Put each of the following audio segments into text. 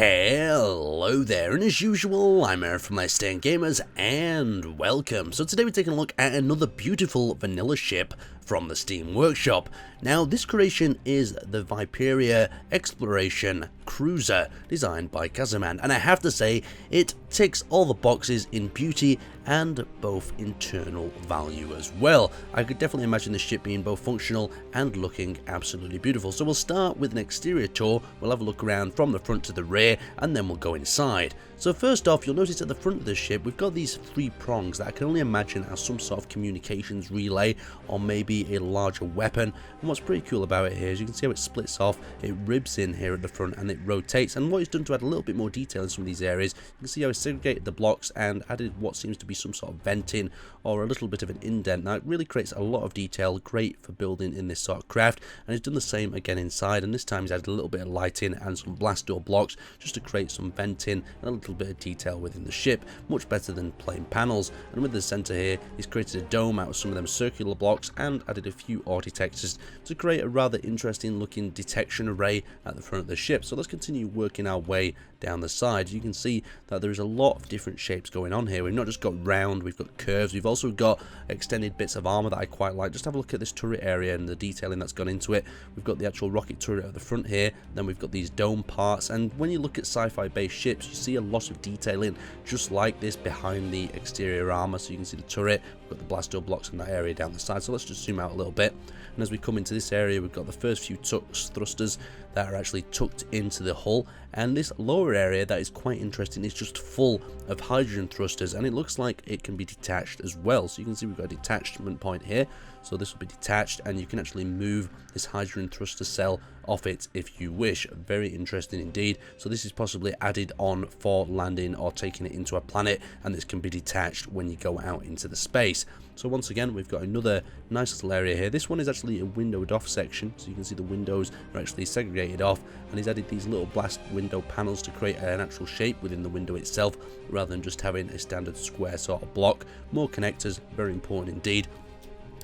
Hello there, and as usual, I'm Eric from Let's Stay Gamers, and welcome. So today we're taking a look at another beautiful vanilla ship from the Steam Workshop. Now, this creation is the Vipera Exploration Cruiser, designed by Kazaman, and I have to say, it ticks all the boxes in beauty and both internal value as well. I could definitely imagine the ship being both functional and looking absolutely beautiful. So we'll start with an exterior tour, we'll have a look around from the front to the rear, and then we'll go inside. So first off, you'll notice at the front of the ship, we've got these three prongs that I can only imagine as some sort of communications relay, or maybe a larger weapon. And what's pretty cool about it here is you can see how it splits off, it ribs in here at the front, and it rotates. And what it's done to add a little bit more detail in some of these areas, you can see how it's segregated the blocks and added what seems to be some sort of venting or a little bit of an indent. Now it really creates a lot of detail, great for building in this sort of craft, and it's done the same again inside, and this time he's added a little bit of lighting and some blast door blocks just to create some venting and a little bit of detail within the ship, much better than plain panels. And with the center here, he's created a dome out of some of them circular blocks and added a few architectures to create a rather interesting looking detection array at the front of the ship. So let's continue working our way down the side. You can see that there's a lot of different shapes going on here. We've not just got round, we've got curves, we've also got extended bits of armor that I quite like. Just have a look at this turret area and the detailing that's gone into it. We've got the actual rocket turret at the front here, then we've got these dome parts, and when you look at sci-fi based ships, you see a lot of detailing just like this behind the exterior armor. So you can see the turret, we've got the blast door blocks in that area down the side. So let's just zoom out a little bit, and as we come into this area, we've got the first few thrusters that are actually tucked into the hull, and this lower area that is quite interesting is just full of hydrogen thrusters, and it looks like it can be detached as well. So you can see we've got a detachment point here, so this will be detached and you can actually move this hydrogen thruster cell off it if you wish. Very interesting indeed. So this is possibly added on for landing or taking it into a planet, and this can be detached when you go out into the space. So once again, we've got another nice little area here. This one is actually a windowed off section, so you can see the windows are actually segregated off, and he's added these little blast window panels to create an actual shape within the window itself, rather than just having a standard square sort of block. More connectors, very important indeed.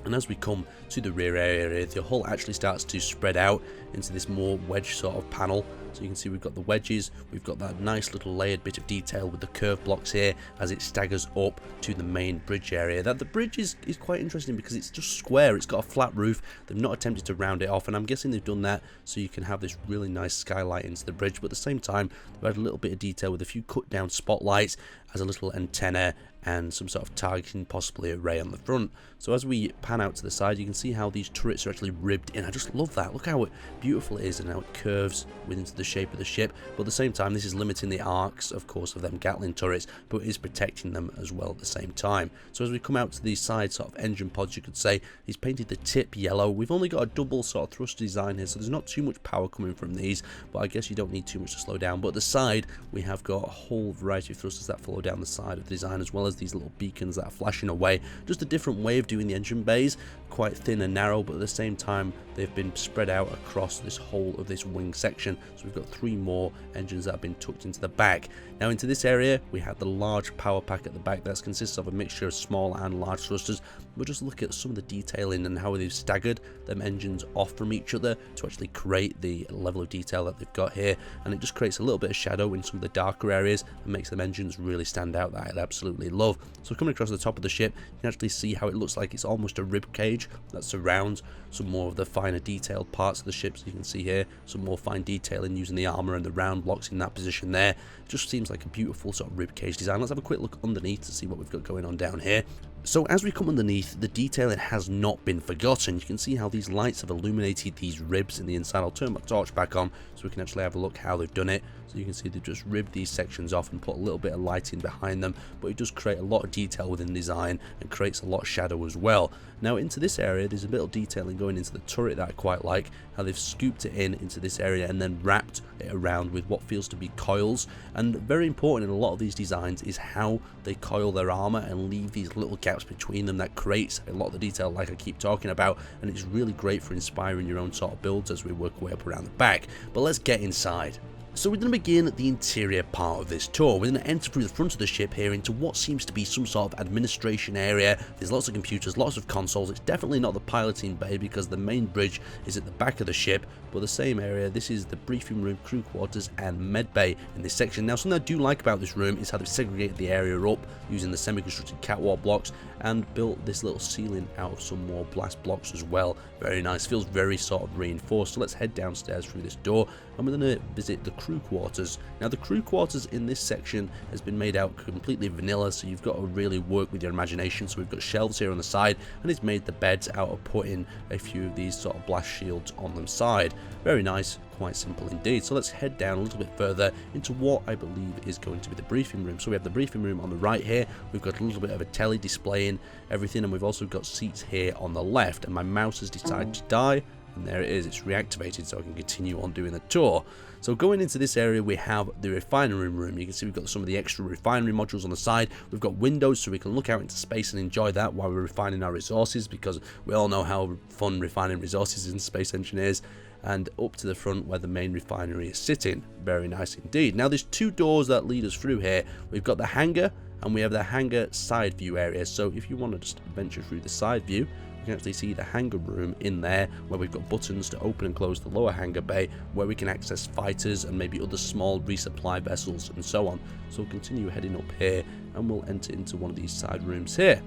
And as we come to the rear area, the hull actually starts to spread out into this more wedge sort of panel. So you can see we've got the wedges, we've got that nice little layered bit of detail with the curved blocks here as it staggers up to the main bridge area. That the bridge is quite interesting because it's just square, it's got a flat roof. They've not attempted to round it off, and I'm guessing they've done that so you can have this really nice skylight into the bridge, but at the same time they've had a little bit of detail with a few cut down spotlights as a little antenna and some sort of targeting, possibly array on the front. So as we pan out to the side, you can see how these turrets are actually ribbed in. I just love that. Look how beautiful it is and how it curves into the shape of the ship. But at the same time, this is limiting the arcs, of course, of them Gatling turrets, but it is protecting them as well at the same time. So as we come out to these side sort of engine pods, you could say, he's painted the tip yellow. We've only got a double sort of thrust design here, so there's not too much power coming from these, but I guess you don't need too much to slow down. But at the side, we have got a whole variety of thrusters that follow down the side of the design, as well as these little beacons that are flashing away. Just a different way of doing the engine bays, quite thin and narrow, but at the same time they've been spread out across this whole of this wing section. So we've got three more engines that have been tucked into the back. Now into this area we have the large power pack at the back that consists of a mixture of small and large thrusters. We'll just look at some of the detailing and how they've staggered them engines off from each other to actually create the level of detail that they've got here, and it just creates a little bit of shadow in some of the darker areas and makes them engines really stand out that I absolutely love. So coming across the top of the ship, you can actually see how it looks like it's almost a rib cage that surrounds some more of the finer detailed parts of the ship. So you can see here some more fine detailing using the armor and the round blocks in that position there. It just seems like a beautiful sort of rib cage design. Let's have a quick look underneath to see what we've got going on down here. So as we come underneath, the detailing has not been forgotten. You can see how these lights have illuminated these ribs in the inside. I'll turn my torch back on so we can actually have a look how they've done it. So you can see they've just ribbed these sections off and put a little bit of lighting behind them, but it does create a lot of detail within the design and creates a lot of shadow as well. Now into this area, there's a bit of detailing going into the turret that I quite like, how they've scooped it into this area and then wrapped it around with what feels to be coils. And very important in a lot of these designs is how they coil their armor and leave these little gaps between them. That creates a lot of the detail like I keep talking about, and it's really great for inspiring your own sort of builds as we work our way up around the back. But let's get inside. So we're going to begin the interior part of this tour. We're going to enter through the front of the ship here into what seems to be some sort of administration area. There's lots of computers, lots of consoles. It's definitely not the piloting bay because the main bridge is at the back of the ship, but the same area. This is the briefing room, crew quarters and med bay in this section. Now something I do like about this room is how they've segregated the area up using the semi-constructed catwalk blocks and built this little ceiling out of some more blast blocks as well. Very nice, feels very sort of reinforced. So let's head downstairs through this door and we're going to visit the crew quarters. Now the crew quarters in this section has been made out completely vanilla, so you've got to really work with your imagination. So we've got shelves here on the side and it's made the beds out of putting a few of these sort of blast shields on them side. Very nice, quite simple indeed. So let's head down a little bit further into what I believe is going to be the briefing room. So we have the briefing room on the right here. We've got a little bit of a telly displaying everything, and we've also got seats here on the left, and my mouse has decided to die, and there it is, it's reactivated, so I can continue on doing the tour. So going into this area, we have the refinery room. You can see we've got some of the extra refinery modules on the side. We've got windows so we can look out into space and enjoy that while we're refining our resources, because we all know how fun refining resources is in Space Engineers. And up to the front where the main refinery is sitting. Very nice indeed. Now there's two doors that lead us through here. We've got the hangar and we have the hangar side view area. So if you want to just venture through the side view, you can actually see the hangar room in there where we've got buttons to open and close the lower hangar bay, where we can access fighters and maybe other small resupply vessels and so on. So we'll continue heading up here and we'll enter into one of these side rooms here.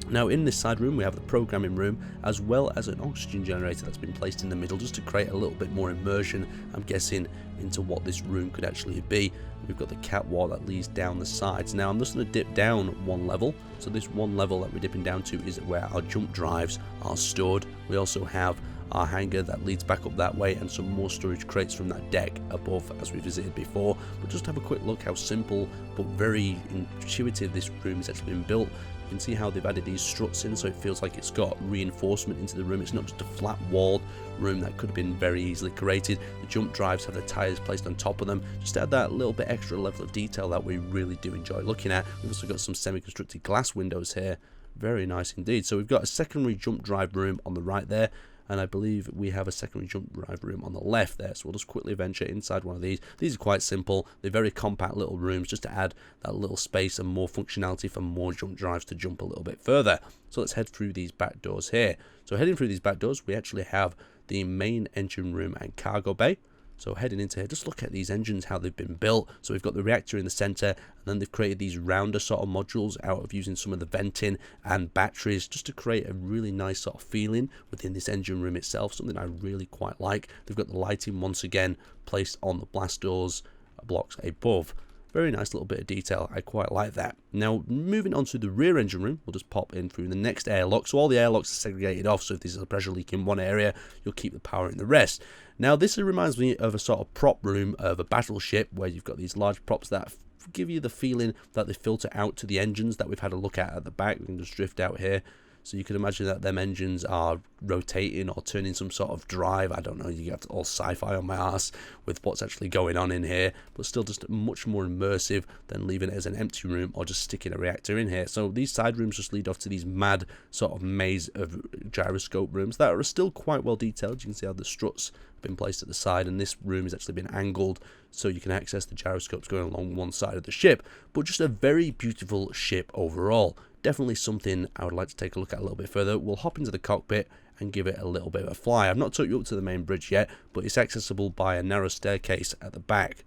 Now in this side room we have the programming room as well as an oxygen generator that's been placed in the middle just to create a little bit more immersion, I'm guessing, into what this room could actually be. We've got the catwalk that leads down the sides. Now I'm just going to dip down one level. So this one level that we're dipping down to is where our jump drives are stored. We also have our hangar that leads back up that way and some more storage crates from that deck above as we visited before. But just have a quick look how simple but very intuitive this room has actually been built. You can see how they've added these struts in, so it feels like it's got reinforcement into the room. It's not just a flat walled room that could have been very easily created. The jump drives have the tires placed on top of them, just to add that little bit extra level of detail that we really do enjoy looking at. We've also got some semi-constructed glass windows here. Very nice indeed. So we've got a secondary jump drive room on the right there, and I believe we have a secondary jump drive room on the left there. So we'll just quickly venture inside one of these. These are quite simple. They're very compact little rooms just to add that little space and more functionality for more jump drives to jump a little bit further. So let's head through these back doors here. So heading through these back doors, we actually have the main engine room and cargo bay. So heading into here, just look at these engines, how they've been built. So we've got the reactor in the center, and then they've created these rounder sort of modules out of using some of the venting and batteries just to create a really nice sort of feeling within this engine room itself, something I really quite like. They've got the lighting once again placed on the blast doors blocks above. Very nice little bit of detail. I quite like that. Now, moving on to the rear engine room, we'll just pop in through the next airlock. So all the airlocks are segregated off, so if there's a pressure leak in one area, you'll keep the power in the rest. Now, this reminds me of a sort of prop room of a battleship where you've got these large props that give you the feeling that they filter out to the engines that we've had a look at the back. We can just drift out here. So you can imagine that them engines are rotating or turning some sort of drive. I don't know, you get all sci-fi on my ass with what's actually going on in here, but still just much more immersive than leaving it as an empty room or just sticking a reactor in here. So these side rooms just lead off to these mad sort of maze of gyroscope rooms that are still quite well detailed. You can see how the struts have been placed at the side, and this room has actually been angled so you can access the gyroscopes going along one side of the ship. But just a very beautiful ship overall. Definitely something I would like to take a look at a little bit further. We'll hop into the cockpit and give it a little bit of a fly. I've not took you up to the main bridge yet, but it's accessible by a narrow staircase at the back.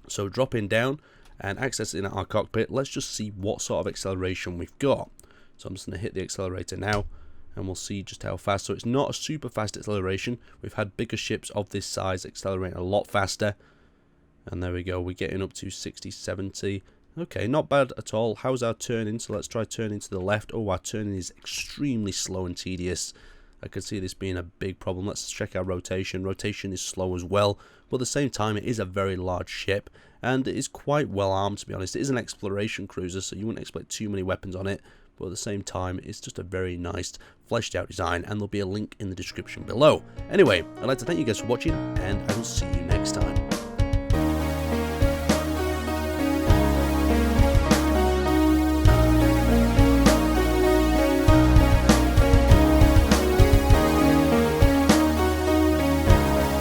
So dropping down and accessing our cockpit, let's just see what sort of acceleration we've got. So I'm just going to hit the accelerator now, and we'll see just how fast. So it's not a super fast acceleration. We've had bigger ships of this size accelerating a lot faster. And there we go, we're getting up to 60, 70. Okay, not bad at all. How's our turning? So let's try turning to the left. Oh, our turning is extremely slow and tedious. I could see this being a big problem. Let's check our rotation. Rotation is slow as well, but at the same time, it is a very large ship, and it is quite well armed, to be honest. It is an exploration cruiser, so you wouldn't expect too many weapons on it, but at the same time, it's just a very nice, fleshed out design, and there'll be a link in the description below. Anyway, I'd like to thank you guys for watching, and I will see you next time.